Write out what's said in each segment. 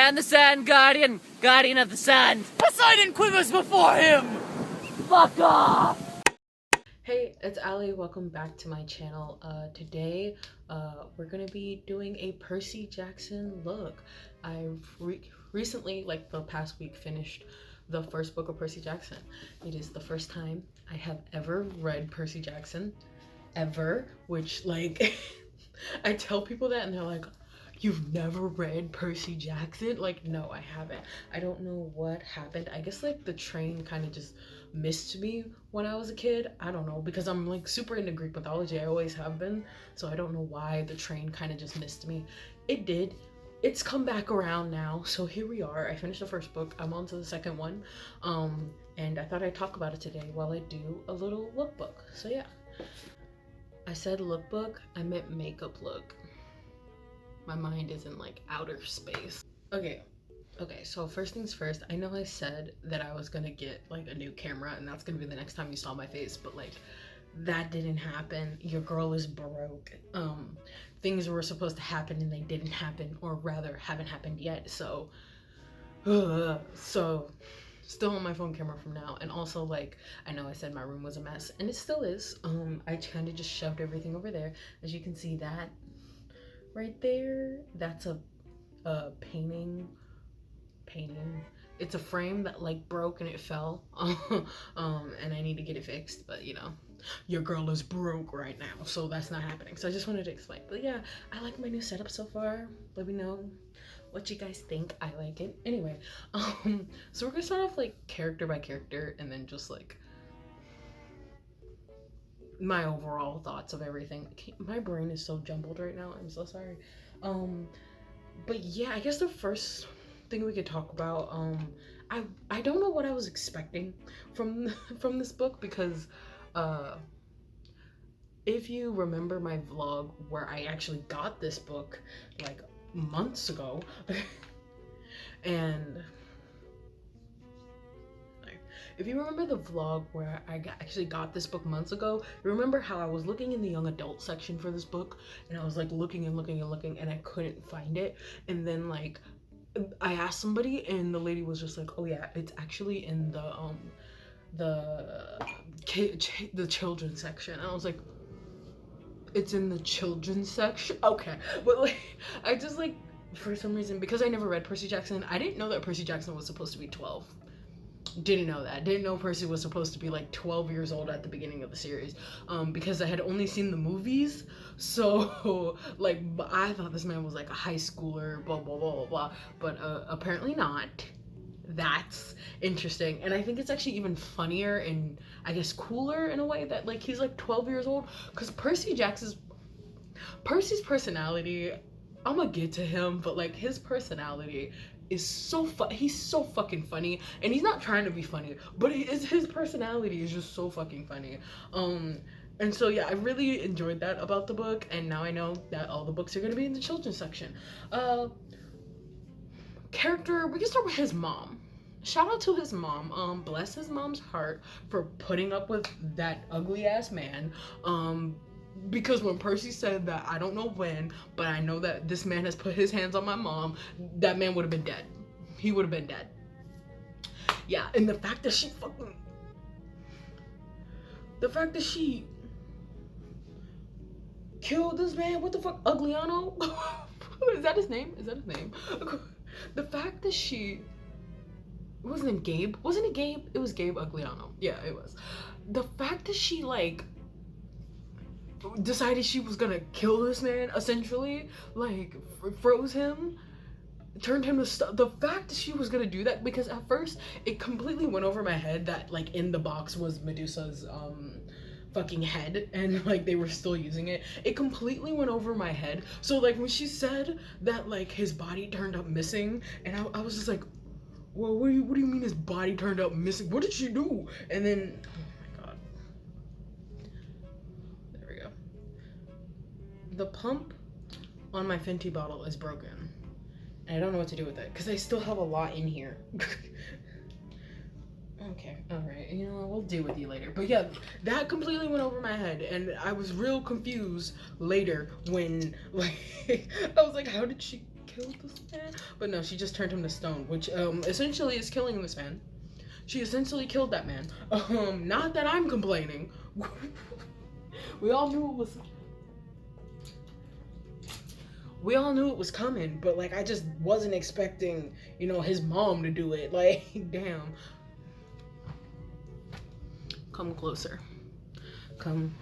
and the Sand Guardian, Guardian of the Sand. Poseidon quivers before him! Fuck off! Hey, it's Ali. Welcome back to my channel. Today, we're gonna be doing a Percy Jackson look. I recently, like the past week, finished the first book of Percy Jackson. It is the first time I have ever read Percy Jackson, ever, which, like, I tell people that and they're like, you've never read Percy Jackson? Like, no, I haven't. I don't know what happened. I guess, like, the train kind of just missed me when I was a kid. I don't know, because I'm, like, super into Greek mythology. I always have been. So I don't know why the train kind of just missed me. It did. It's come back around now. So here we are. I finished the first book. I'm on to the second one. And I thought I'd talk about it today while I do a little lookbook. So yeah. I said lookbook. I meant makeup look. My mind is in, like, outer space. Okay, so first things first, I know I said that I was gonna get, like, a new camera and that's gonna be the next time you saw my face, but, like, that didn't happen. Your girl is broke. Things were supposed to happen and they didn't happen, or rather haven't happened yet, so still on my phone camera from now. And also, like, I know I said my room was a mess and it still is. I kind of just shoved everything over there. As you can see, that right there, that's a painting. It's a frame that, like, broke and it fell. And I need to get it fixed, but, you know, your girl is broke right now, so that's not happening. So I just wanted to explain. But yeah, I like my new setup so far. Let me know what you guys think. I like it. Anyway, so we're gonna start off, like, character by character and then just, like, my overall thoughts of everything. My brain is so jumbled right now. I'm so sorry. But yeah, I guess the first thing we could talk about, I don't know what I was expecting from this book, because if you remember my vlog where I actually got this book, like, months ago, and if you remember the vlog where I actually got this book months ago, you remember how I was looking in the young adult section for this book, and I was, like, looking and looking and looking, and I couldn't find it. And then, like, I asked somebody, and the lady was just like, oh yeah, it's actually in the children's section. And I was like, it's in the children's section? Okay. But, like, I just, like, for some reason, because I never read Percy Jackson, I didn't know that Percy Jackson was supposed to be 12. Didn't know that. Didn't know Percy was supposed to be, like, 12 years old at the beginning of the series, because I had only seen the movies. So, like, I thought this man was, like, a high schooler, blah blah blah blah blah, but apparently not. That's interesting. And I think it's actually even funnier and, I guess, cooler in a way that, like, he's, like, 12 years old, because Percy's personality, I'm gonna get to him, but, like, his personality is so he's so fucking funny, and he's not trying to be funny, but his personality is just so fucking funny. And so yeah, I really enjoyed that about the book, and now I know that all the books are gonna be in the children's section. Character, we can start with his mom. Shout out to his mom. Bless his mom's heart for putting up with that ugly ass man. Because when Percy said that, I don't know when, but I know that this man has put his hands on my mom, that man would have been dead. He would have been dead. Yeah, and the fact that she killed this man, what the fuck, Ugliano? Is that his name? The fact that wasn't it Gabe? Wasn't it Gabe? It was Gabe Ugliano. Yeah, it was. The fact that she, like, decided she was gonna kill this man, essentially, like, froze him, turned him to the fact that she was gonna do that, because at first it completely went over my head that, like, in the box was Medusa's fucking head, and, like, they were still using it. It completely went over my head. So, like, when she said that, like, his body turned up missing, and I was just like, well, what do you mean his body turned up missing? What did she do? And then, the pump on my Fenty bottle is broken, and I don't know what to do with it, because I still have a lot in here. Okay, alright, you know, we'll deal with you later. But yeah, that completely went over my head, and I was real confused later when, like, I was like, how did she killed this man. But no, she just turned him to stone, which essentially is killing this man. She essentially killed that man. Not that I'm complaining. We all knew it was coming, but like I just wasn't expecting, you know, his mom to do it. Like, damn. Come closer. Come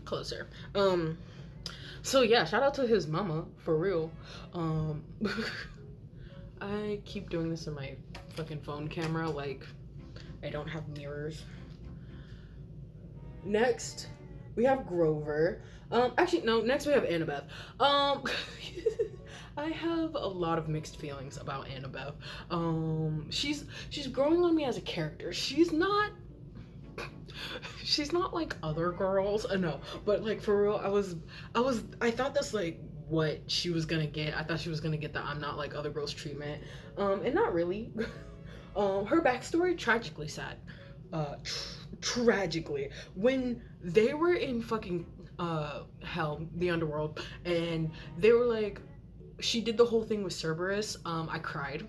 closer. So yeah, shout out to his mama, for real. I keep doing this in my fucking phone camera, like I don't have mirrors. Next, we have Grover. Actually, no, next we have Annabeth. I have a lot of mixed feelings about Annabeth. She's growing on me as a character. She's not like other girls. No, but like for real, I thought that's like what she was gonna get. I thought she was gonna get the I'm not like other girls treatment. And not really. Her backstory, tragically sad. Tragically. When they were in fucking hell, the underworld, and they were like, she did the whole thing with Cerberus, I cried.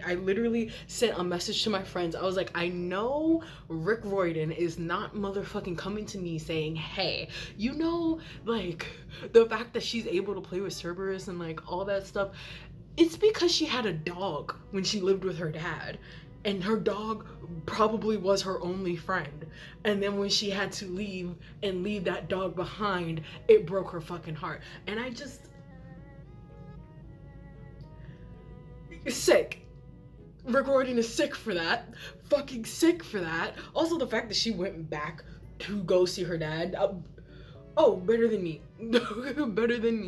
I literally sent a message to my friends. I was like, I know Rick Royden is not motherfucking coming to me saying, hey, you know, like, the fact that she's able to play with Cerberus and like all that stuff, it's because she had a dog when she lived with her dad. And her dog probably was her only friend. And then when she had to leave that dog behind, it broke her fucking heart. And I just... sick. Rick Royden is sick for that. Fucking sick for that. Also the fact that she went back to go see her dad. Better than me. Better than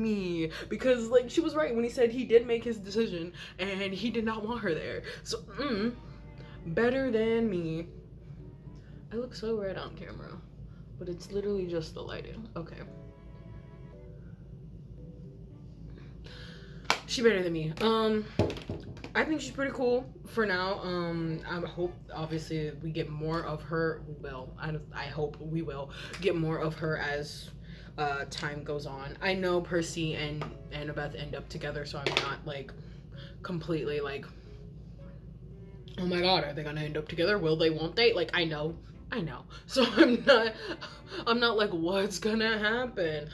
me. Because like she was right when he said he did make his decision and he did not want her there. So better than me. I look so red on camera, but it's literally just the lighting. Okay. She better than me. I think she's pretty cool for now. I hope obviously we get more of her. We will. I hope we will get more of her as time goes on. I know Percy and Annabeth end up together, so I'm not like completely like, oh my god, are they gonna end up together? Will they? Won't they? Like I know. So I'm not like what's gonna happen.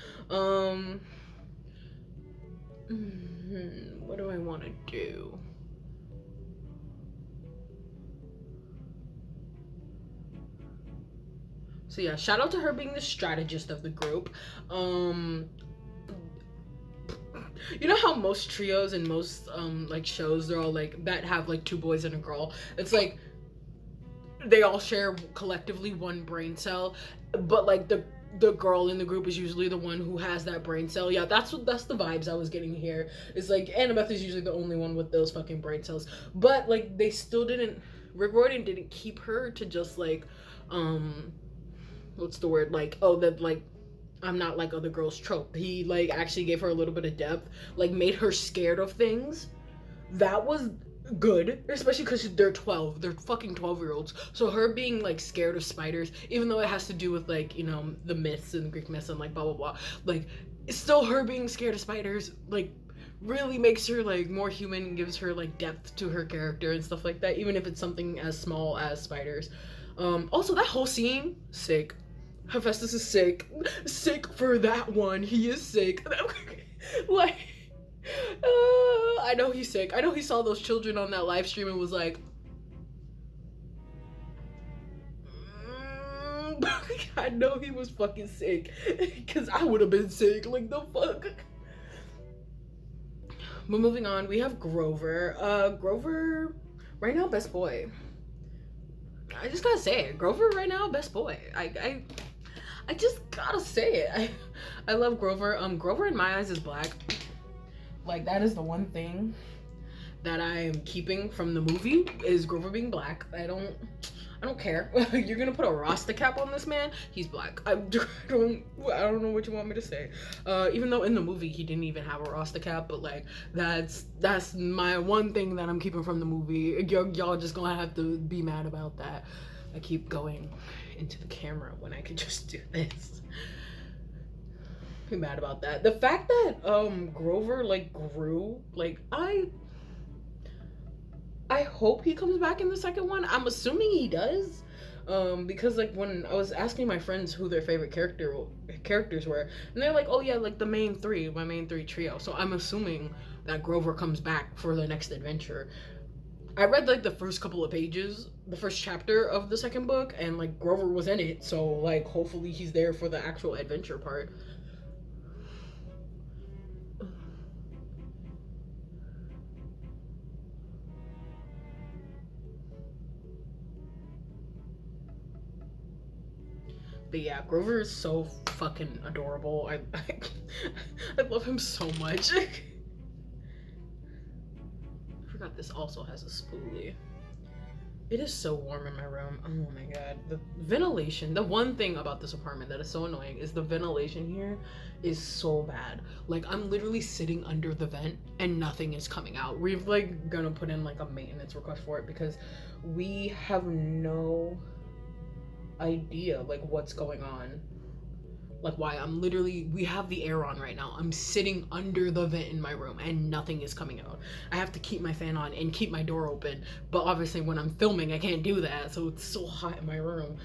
What do I want to do? So yeah, shout out to her being the strategist of the group. You know how most trios and most like shows, they're all like that have like two boys and a girl. It's like they all share collectively one brain cell, but like the girl in the group is usually the one who has that brain cell. Yeah, that's the vibes I was getting here. It's like Annabeth is usually the only one with those fucking brain cells. But like they still didn't, Rick Royden didn't keep her to just like what's the word? Like, oh, that like I'm not like other girls trope. He like actually gave her a little bit of depth, like made her scared of things. That was good, especially because they're 12, they're fucking 12-year-olds. So her being like scared of spiders, even though it has to do with like, you know, the myths and the Greek myths and like blah blah blah, like it's still her being scared of spiders, like really makes her like more human and gives her like depth to her character and stuff like that, even if it's something as small as spiders. Also that whole scene, sick. Hephaestus is sick for that one. He is sick. Like I know he's sick. I know he saw those children on that live stream and was like, I know he was fucking sick, because I would have been sick. Like, the fuck. But moving on, we have Grover. Grover, right now, best boy. I just gotta say it. Grover right now, best boy. I just gotta say it. I love Grover. Grover in my eyes is black. Like, that is the one thing that I am keeping from the movie, is Grover being black. I don't care. You're gonna put a Rasta cap on this man, he's black. I don't know what you want me to say. Even though in the movie he didn't even have a Rasta cap, but like that's my one thing that I'm keeping from the movie. Y'all just gonna have to be mad about that. I keep going into the camera when I could just do this. be mad about that. The fact that Grover like grew, like I hope he comes back in the second one. I'm assuming he does. Because like when I was asking my friends who their favorite characters were, and they're like, oh yeah, like my main three trio. So I'm assuming that Grover comes back for the next adventure. I read like the first couple of pages, the first chapter of the second book, and like Grover was in it, so like hopefully he's there for the actual adventure part. But yeah, Grover is so fucking adorable. I love him so much. I forgot this also has a spoolie. It is so warm in my room. Oh my god. The ventilation, the one thing about this apartment that is so annoying is the ventilation here is so bad. Like I'm literally sitting under the vent and nothing is coming out. We've like gonna put in like a maintenance request for it because we have no idea like what's going on. Like why we have the air on right now. I'm sitting under the vent in my room and nothing is coming out. I have to keep my fan on and keep my door open. But obviously when I'm filming, I can't do that. So it's so hot in my room.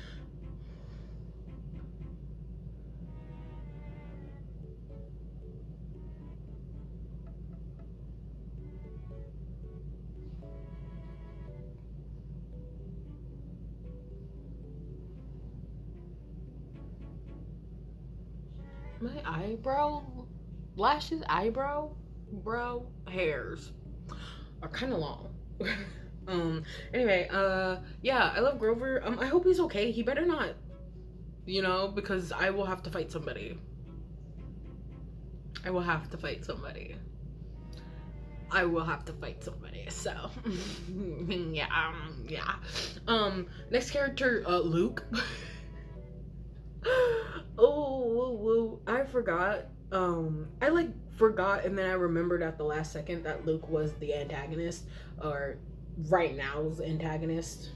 My eyebrow hairs are kind of long. Anyway, yeah, I love Grover. I hope he's okay. He better not, because I will have to fight somebody. So, yeah. Next character, Luke. Oh, I forgot. I forgot, and then I remembered at the last second that Luke was the antagonist, or right now's antagonist,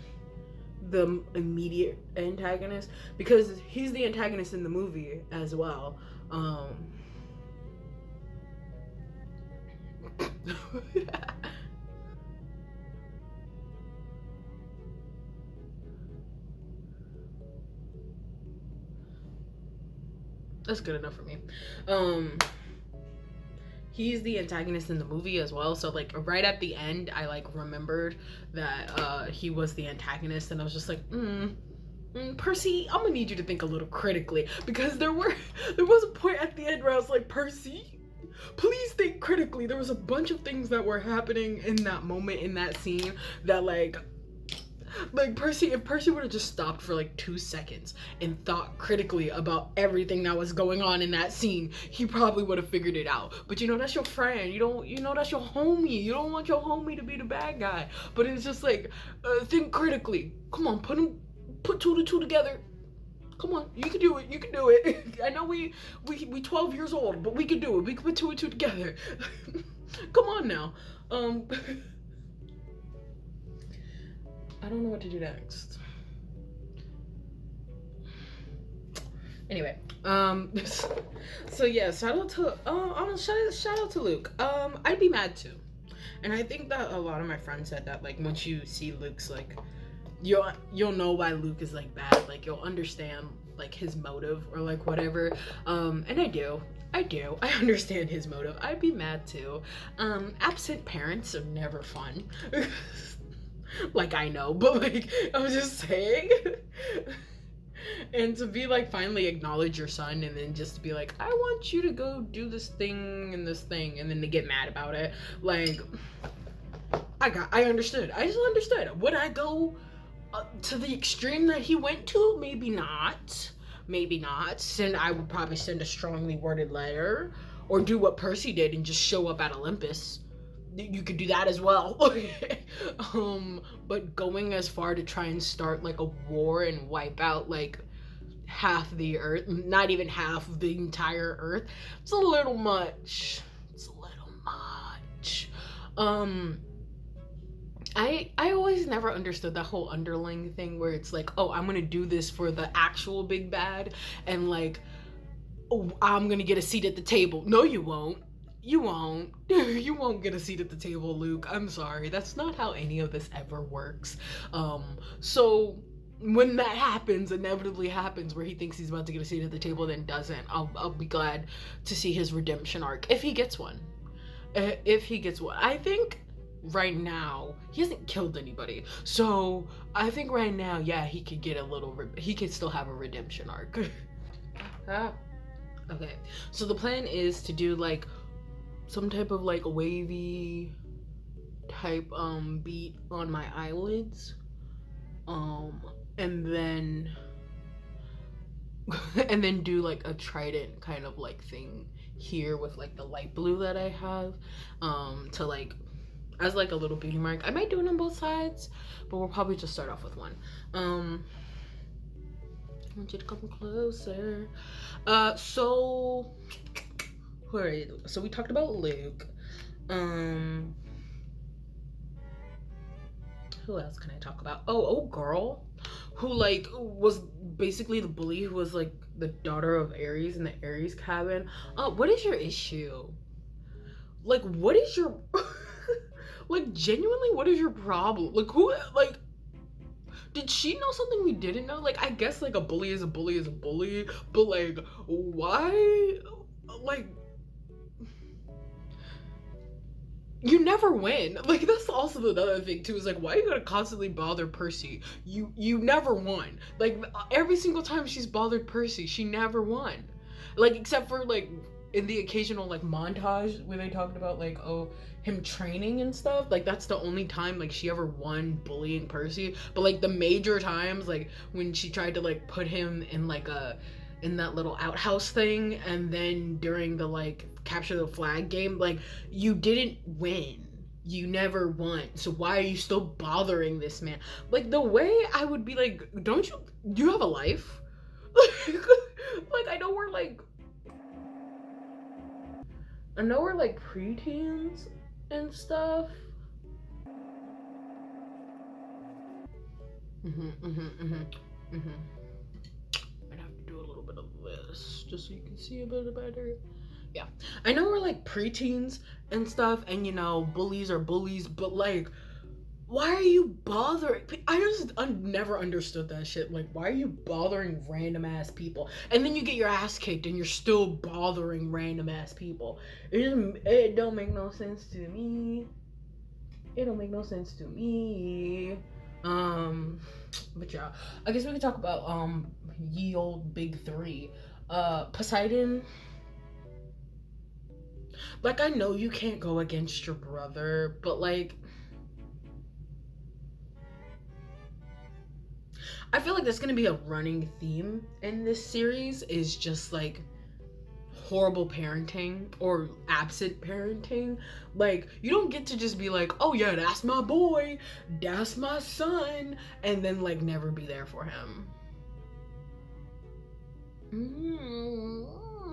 the immediate antagonist, because he's the antagonist in the movie as well. That's good enough for me. He's the antagonist in the movie as well, so like right at the end I like remembered that he was the antagonist, and I was just like, Percy, I'm gonna need you to think a little critically, because there was a point at the end where I was like, Percy, please think critically. There was a bunch of things that were happening in that moment, in that scene, that like Percy, if Percy would have just stopped for like 2 seconds and thought critically about everything that was going on in that scene, he probably would have figured it out. But that's your friend. That's your homie. You don't want your homie to be the bad guy. But it's just like, think critically. Come on, put 2 to 2 together. Come on, you can do it. I know we 12 years old, but we can do it. We can put 2 and 2 together. Come on now. I don't know what to do next. Anyway, so yeah, shout out to Luke. I'd be mad too, and I think that a lot of my friends said that like once you see Luke's like, you'll know why Luke is like bad. Like you'll understand like his motive or like whatever. And I do. I understand his motive. I'd be mad too. Absent parents are never fun. Like I know, but like I was just saying. And to be like finally acknowledge your son, and then just to be like, I want you to go do this thing, and then to get mad about it. Like I understood. I just understood. Would I go to the extreme that he went to? Maybe not. I would probably send a strongly worded letter, or do what Percy did and just show up at Olympus. You could do that as well. But going as far to try and start like a war and wipe out like half the earth, not even half of the entire earth, it's a little much. I always never understood that whole underling thing where it's like, oh, I'm gonna do this for the actual big bad, and like oh, I'm gonna get a seat at the table. No, you won't. You won't. You won't get a seat at the table, Luke. I'm sorry. That's not how any of this ever works. So when that happens, inevitably happens, where he thinks he's about to get a seat at the table, then doesn't, I'll be glad to see his redemption arc, if he gets one. If he gets one. I think right now, he hasn't killed anybody. So I think right now, yeah, he could get he could still have a redemption arc. Okay, so the plan is to do like some type of like wavy type beat on my eyelids, and then do like a trident kind of like thing here with like the light blue that I have, to like as like a little beauty mark. I might do it on both sides, but we'll probably just start off with one. I want you to come closer. So where are you? So we talked about Luke. Who else can I talk about? Oh, girl, who like was basically the bully, who was like the daughter of Ares in the Ares cabin. What is your issue? Like, what is your like, genuinely, what is your problem? Like, who, like, did she know something we didn't know? Like, I guess like a bully is a bully is a bully, but like, why? Like, you never win. Like, that's also another thing too, is like, why are you gonna constantly bother Percy? You never won. Like, every single time she's bothered Percy, she never won. Like, except for like in the occasional like montage where they talked about like, oh, him training and stuff. Like, that's the only time like she ever won bullying Percy. But like the major times, like when she tried to like put him in like in that little outhouse thing, and then during the like capture the flag game, like, you didn't win. You never won. So why are you still bothering this man? Like, the way I would be like, do you have a life? Like, I know we're like preteens and stuff. I'd have to do a little bit of this just so you can see a bit better. Yeah, I know we're like preteens and stuff, and you know, bullies are bullies, but like, why are you bothering? I never understood that shit. Like, why are you bothering random ass people? And then you get your ass kicked and you're still bothering random ass people. It don't make no sense to me. It don't make no sense to me. But yeah, I guess we could talk about ye old big three. Poseidon. Like, I know you can't go against your brother, but like, I feel like that's gonna be a running theme in this series, is just like horrible parenting or absent parenting. Like, you don't get to just be like, oh yeah, that's my boy, that's my son, and then like never be there for him.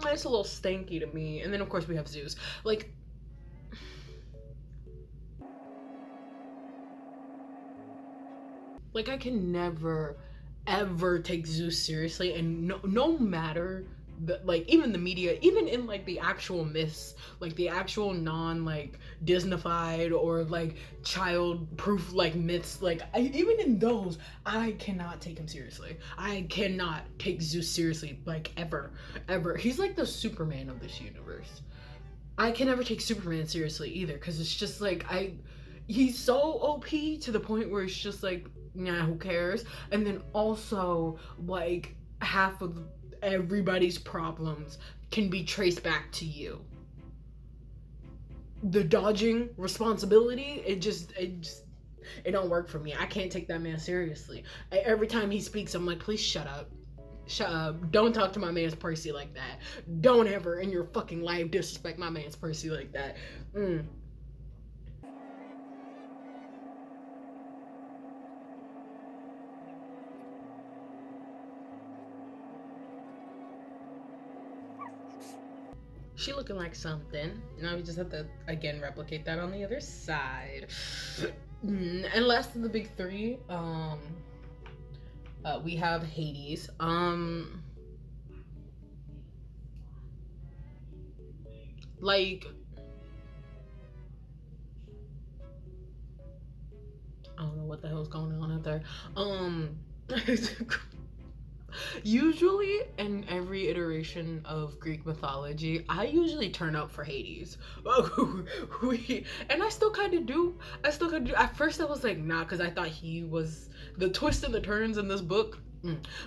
It's a little stanky to me. And then of course we have Zeus. Like, I can never ever take Zeus seriously, and no matter like, even the media, even in like the actual myths, like the actual non like Disneyfied or like child proof like myths, like even in those, I cannot take him seriously. I cannot take Zeus seriously, like, ever. He's like the Superman of this universe. I can never take Superman seriously either, because it's just like, he's so OP to the point where it's just like, nah, who cares? And then also, like, half of everybody's problems can be traced back to you. The dodging responsibility, it don't work for me. I can't take that man seriously. Every time he speaks, I'm like, please shut up. Shut up. Don't talk to my man's Percy like that. Don't ever in your fucking life disrespect my man's Percy like that. She looking like something. Now we just have to, again, replicate that on the other side. And last of the big three, we have Hades. Like, I don't know what the hell's going on out there. Usually in every iteration of Greek mythology, I usually turn up for Hades. And I still kind of do. At first I was like, nah, because I thought he was the twist and the turns in this book.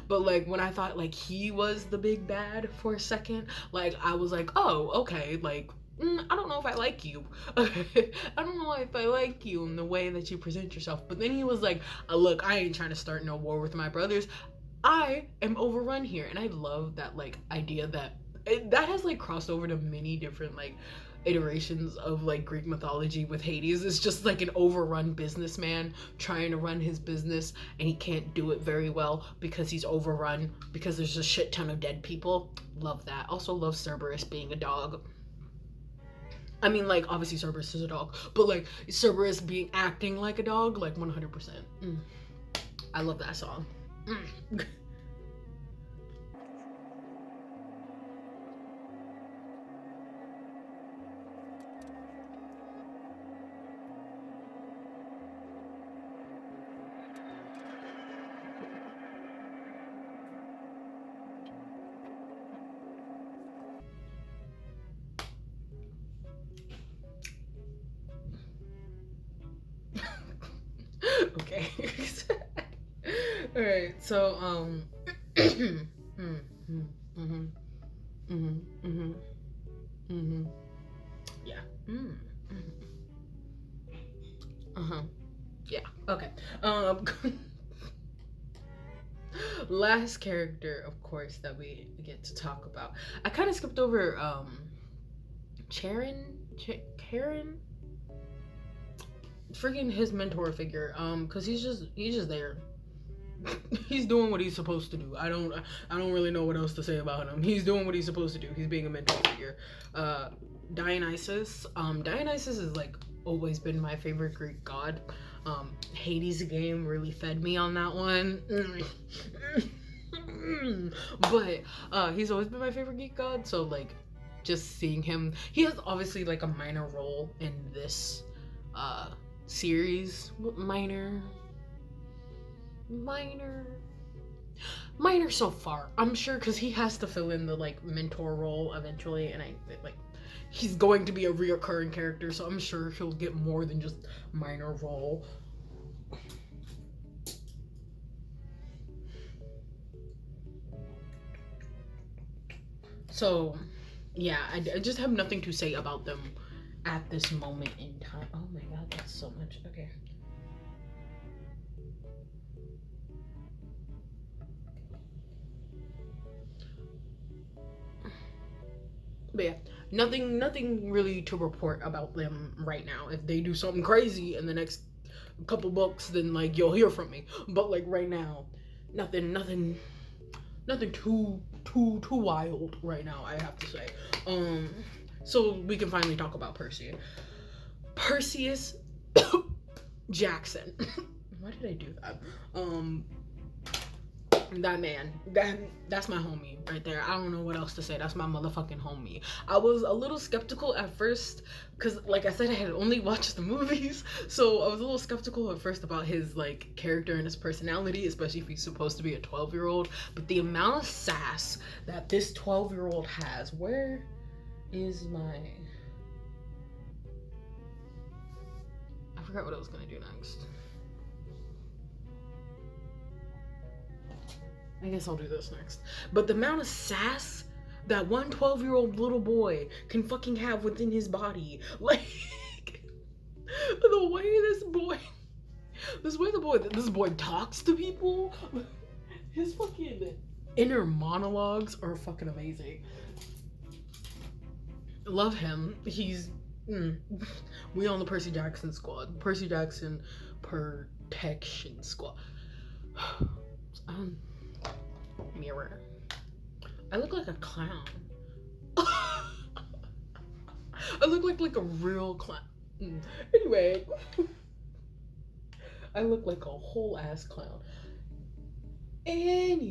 But like when I thought like he was the big bad for a second, like I was like, oh, okay, like I don't know if I like you. I don't know if I like you in the way that you present yourself. But then he was like, look, I ain't trying to start no war with my brothers. I am overrun here. And I love that like idea that that has like crossed over to many different like iterations of like Greek mythology with Hades. It's just like an overrun businessman trying to run his business and he can't do it very well because he's overrun because there's a shit ton of dead people. Love that. Also love Cerberus being a dog. I mean, like, obviously Cerberus is a dog, but like Cerberus acting like a dog, like 100%. I love that song. Okay. All right. So yeah. Yeah. Okay. Last character, of course, that we get to talk about. I kind of skipped over Karen, freaking his mentor figure, because he's just there. He's doing what he's supposed to do. I don't really know what else to say about him. He's doing what he's supposed to do. He's being a mentor figure. Dionysus. Dionysus has like always been my favorite Greek god. Hades game really fed me on that one. But he's always been my favorite Greek god, so like just seeing him, he has obviously like a minor role in this series. Minor so far, I'm sure, because he has to fill in the like mentor role eventually, and I like he's going to be a reoccurring character, so I'm sure he'll get more than just minor role. So yeah, I just have nothing to say about them at this moment in time. Oh my god, that's so much. Okay. But yeah, nothing really to report about them right now. If they do something crazy in the next couple books, then like you'll hear from me. But like right now, nothing too wild right now, I have to say. So we can finally talk about Percy. Perseus Jackson. Why did I do that? That man, that's my homie right there. I don't know what else to say. That's my motherfucking homie. I was a little skeptical at first because, like I said, I had only watched the movies, so I was a little skeptical at first about his like character and his personality, especially if he's supposed to be a 12-year-old. But the amount of sass that this 12-year-old has. Where is my? I forgot what I was gonna do next. I guess I'll do this next. But the amount of sass that one 12-year-old little boy can fucking have within his body. Like, the way this boy talks to people, his fucking inner monologues are fucking amazing. Love him. He's, we on the Percy Jackson squad. Percy Jackson Protection Squad. Mirror. I look like a clown. I look like a real clown. Anyway, I look like a whole ass clown. Anyway,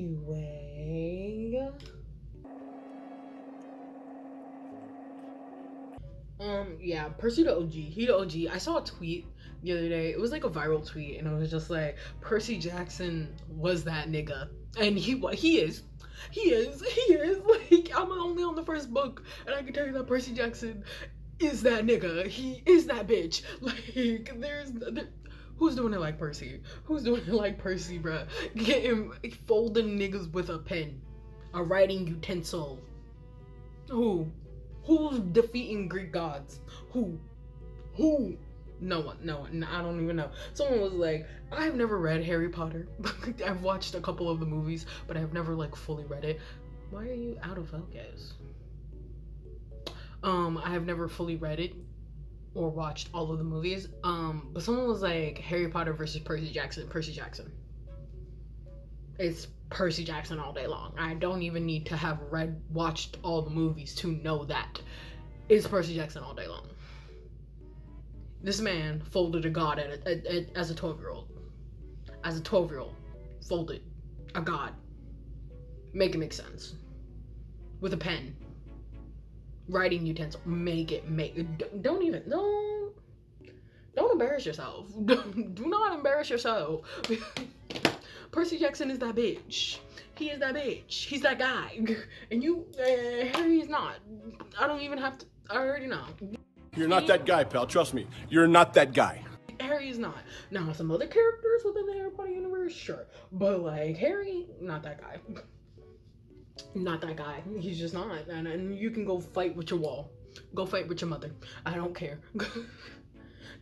Yeah, Percy the OG. He the OG. I saw a tweet the other day. It was like a viral tweet, and it was just like Percy Jackson was that nigga, and he is. Like, I'm only on the first book, and I can tell you that Percy Jackson is that nigga. He is that bitch. Like, who's doing it like Percy? Who's doing it like Percy, bruh? Getting folding niggas with a pen, a writing utensil. Who? Who's defeating Greek gods? Who? No one. I don't even know. Someone was like, I've never read Harry Potter. I've watched a couple of the movies, but I've never like fully read it. Why are you out of focus? I have never fully read it or watched all of the movies. But someone was like, Harry Potter versus Percy Jackson. It's Percy Jackson all day long. I don't even need to have watched all the movies to know that it's Percy Jackson all day long. This man folded a god as a 12-year-old. As a 12-year-old, folded a god. Make it make sense. With a pen. Writing utensil. Don't embarrass yourself. Do not embarrass yourself. Percy Jackson is that bitch. He is that bitch. He's that guy. And you, Harry is not. I don't even have to. I already know. You're not that guy, pal. Trust me. You're not that guy. Harry is not. Now, some other characters within the Harry Potter universe, sure. But, like, Harry, not that guy. Not that guy. He's just not. And you can go fight with your wall. Go fight with your mother. I don't care.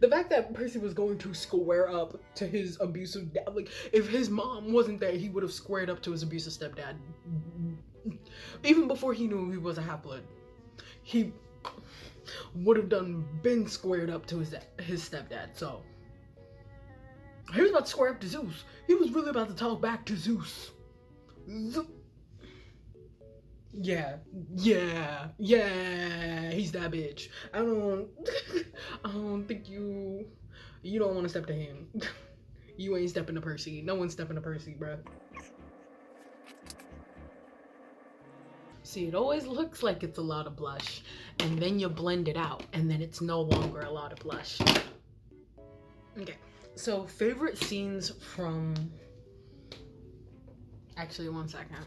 The fact that Percy was going to square up to his abusive dad, like, if his mom wasn't there, he would have squared up to his abusive stepdad. Even before he knew he was a half-blood. He would have been squared up to his stepdad, so. He was about to square up to Zeus. He was really about to talk back to Zeus. Yeah, he's that bitch. I don't think you don't want to step to him. You ain't stepping to Percy. No one's stepping to Percy, bruh. See, it always looks like it's a lot of blush, and then you blend it out, and then it's no longer a lot of blush. Okay, so favorite scenes from... Actually, one second.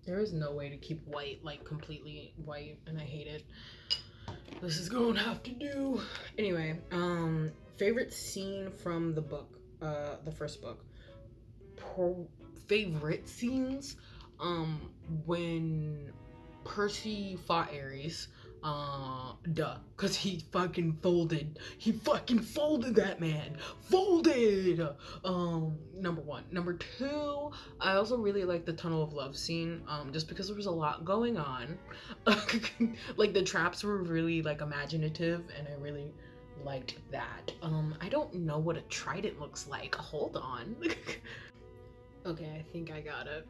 There is no way to keep white, like, completely white, and I hate it. This is gonna have to do. Anyway, favorite scene from the book, the first book. Favorite scenes, when Percy fought Ares, cause he fucking folded that man, number one. Number two, I also really like the Tunnel of Love scene, just because there was a lot going on. Like, the traps were really, like, imaginative, and I really liked that. I don't know what a trident looks like. Hold on. Okay, I think I got it.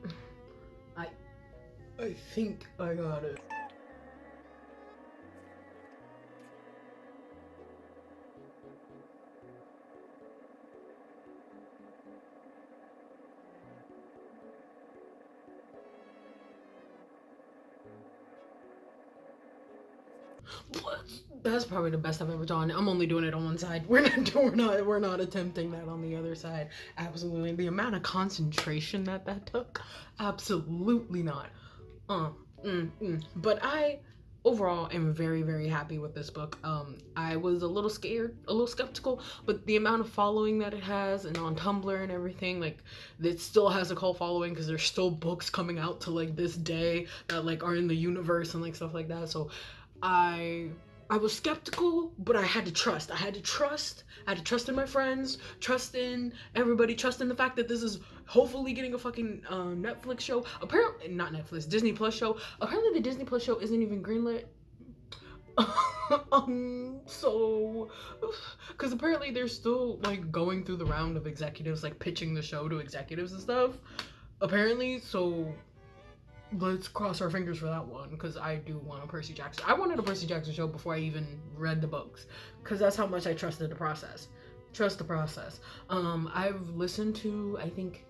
I think I got it. That's probably the best I've ever done. I'm only doing it on one side. We're not attempting that on the other side. Absolutely. The amount of concentration that took, absolutely not. But I overall am very, very happy with this book. I was a little scared, a little skeptical, but the amount of following that it has, and on Tumblr and everything, like, it still has a cult following, because there's still books coming out to, like, this day that, like, are in the universe and, like, stuff like that. So I was skeptical, but I had to trust. I had to trust in my friends, trust in everybody, trust in the fact that this is hopefully getting a fucking Netflix show. Apparently, not Netflix, Disney Plus show. Apparently the Disney Plus show isn't even greenlit. So, because apparently they're still, like, going through the round of executives, like, pitching the show to executives and stuff. Apparently, so let's cross our fingers for that one, because I do want a Percy Jackson. I wanted a Percy Jackson show before I even read the books, because that's how much I trusted the process. Trust the process. I've listened to, I think,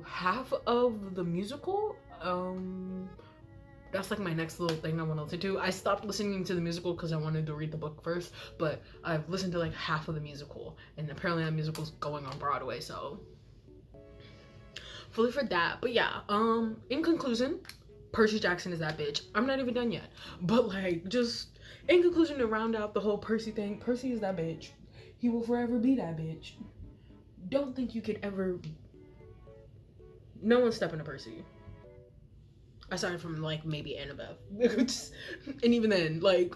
half of the musical, that's like my next little thing I want to listen to. I stopped listening to the musical because I wanted to read the book first, but I've listened to like half of the musical, and apparently that musical's going on Broadway, so fully for that. But yeah, in conclusion, Percy Jackson is that bitch. I'm not even done yet, but like, just in conclusion, to round out the whole Percy thing, Percy is that bitch. He will forever be that bitch. Don't think you could ever, no one's stepping to Percy. Aside from like maybe Annabeth. And even then, like,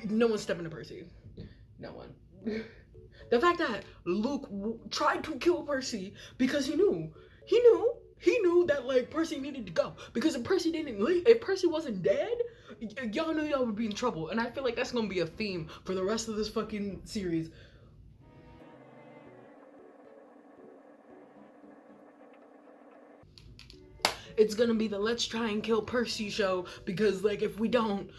no one's stepping to Percy. No one. The fact that Luke tried to kill Percy because he knew that like Percy needed to go. Because if Percy didn't leave, if Percy wasn't dead, y'all knew y'all would be in trouble. And I feel like that's gonna be a theme for the rest of this fucking series. It's gonna be the let's try and kill Percy show, because like if we don't,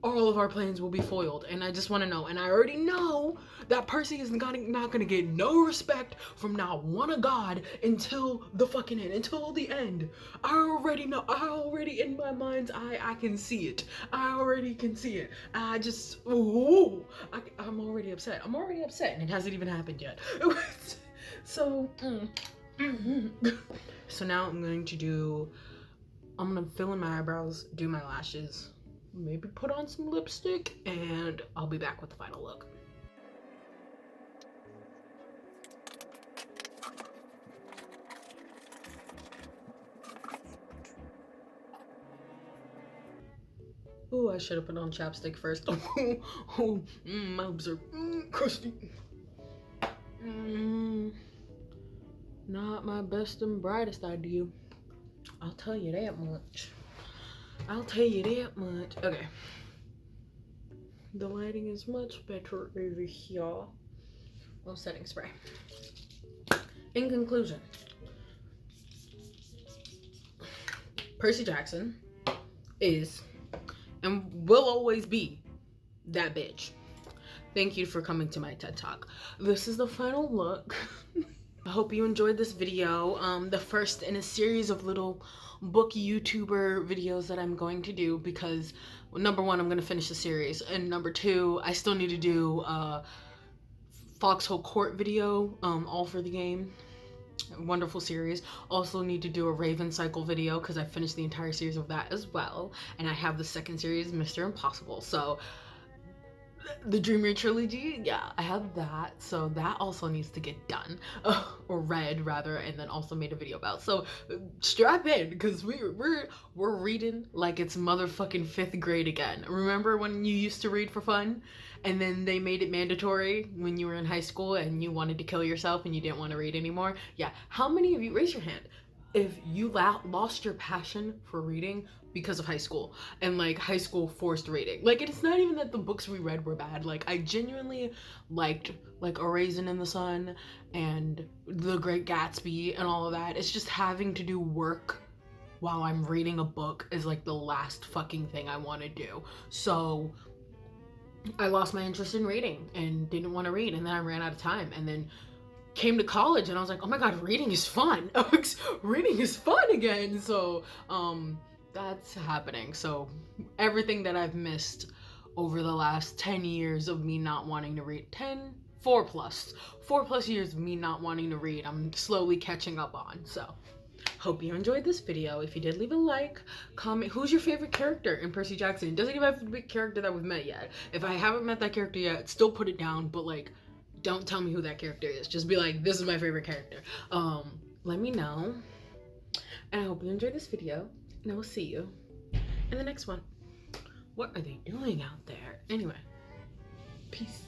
all of our plans will be foiled. And I just want to know, and I already know that Percy is not gonna get no respect from not one of God until the fucking end, until the end. I already know. I already in my mind's eye, I can see it. I already can see it. I just, ooh, I'm already upset. I'm already upset, and it hasn't even happened yet. So. So now I'm gonna fill in my eyebrows, do my lashes, maybe put on some lipstick, and I'll be back with the final look. Oh, I should have put on chapstick first. My lips are crusty. Not my best and brightest idea. I'll tell you that much. I'll tell you that much. Okay. The lighting is much better over here. Well, setting spray. In conclusion, Percy Jackson is and will always be that bitch. Thank you for coming to my TED Talk. This is the final look. I hope you enjoyed this video, the first in a series of little book YouTuber videos that I'm going to do, because number one, I'm going to finish the series, and number two, I still need to do a Foxhole Court video, all for the game. Wonderful series. Also need to do a Raven Cycle video because I finished the entire series of that as well, and I have the second series, Mr. Impossible. So the Dreamer trilogy, yeah, I have that, so that also needs to get done, or read rather, and then also made a video about. So strap in, because we're reading like it's motherfucking 5th grade again. Remember when you used to read for fun, and then they made it mandatory when you were in high school and you wanted to kill yourself and you didn't want to read anymore? Yeah, how many of you, raise your hand, if you lost your passion for reading because of high school, and like high school forced reading? Like, it's not even that the books we read were bad. Like, I genuinely liked like A Raisin in the Sun and The Great Gatsby and all of that. It's just having to do work while I'm reading a book is like the last fucking thing I want to do. So I lost my interest in reading and didn't want to read, and then I ran out of time, and then came to college and I was like, oh my god, reading is fun. Reading is fun again. So that's happening. So everything that I've missed over the last 10 years of me not wanting to read, 4 plus years of me not wanting to read, I'm slowly catching up on. So hope you enjoyed this video. If you did, leave a like, comment. Who's your favorite character in Percy Jackson? It doesn't even have to be a character that we've met yet. If I haven't met that character yet, still put it down, but like, don't tell me who that character is. Just be like, this is my favorite character. Let me know. And I hope you enjoyed this video. And I will see you in the next one. What are they doing out there? Anyway, peace.